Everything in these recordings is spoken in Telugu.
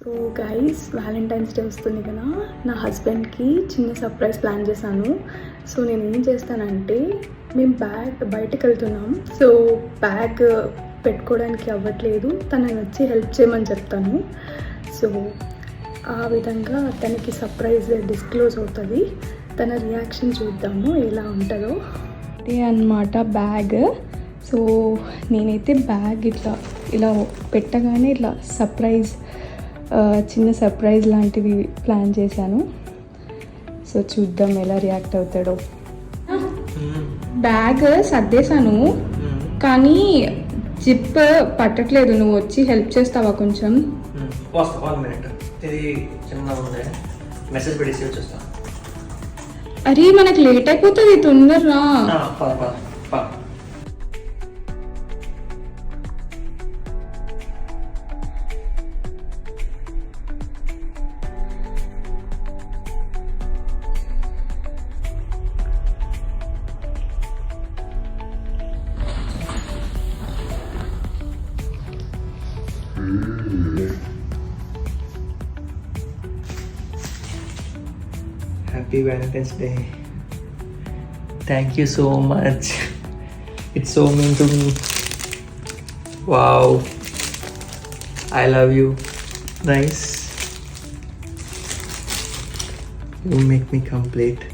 సో గైస్, వ్యాలంటైన్స్ డే వస్తుంది కదా, నా హస్బెండ్కి చిన్న సర్ప్రైజ్ ప్లాన్ చేశాను. సో నేను ఏం చేస్తానంటే, మేము బయటకు వెళ్తున్నాం. సో బ్యాగ్ పెట్టుకోవడానికి అవ్వట్లేదు, తనని వచ్చి హెల్ప్ చేయమని చెప్తాను. సో ఆ విధంగా తనకి సర్ప్రైజ్ డిస్క్లోజ్ అవుతుంది. తన రియాక్షన్ చూద్దాము ఎలా ఉంటుందో. అదే అన్నమాట బ్యాగ్. సో నేనైతే బ్యాగ్ ఇలా పెట్టగానే ఇట్లా చిన్న సర్ప్రైజ్ లాంటివి ప్లాన్ చేశాను. సో చూద్దాం ఎలా రియాక్ట్ అవుతాడో. బ్యాగ్ సర్దేశాను, కానీ జిప్ పట్టట్లేదు. నువ్వు వచ్చి హెల్ప్ చేస్తావా కొంచెం? అరే మనకు లేట్ అయిపోతుంది, తొందరరా. Happy Valentine's Day. Thank you so much. It's so mean to me. Wow. I love you. Nice. You make me complete.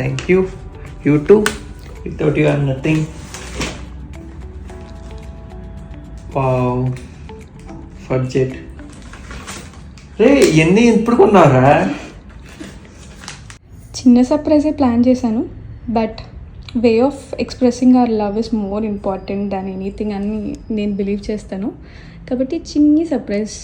Thank you. You too. Without you I'm nothing. Wow. Fudget. రే ఎన్ని ఇప్పుడు కొన్నారా? చిన్న సర్ప్రైజే ప్లాన్ చేశాను, but way of expressing hour love is more important than anything అని నేను బిలీవ్ చేస్తాను. కాబట్టి చిన్ని సర్ప్రైజ్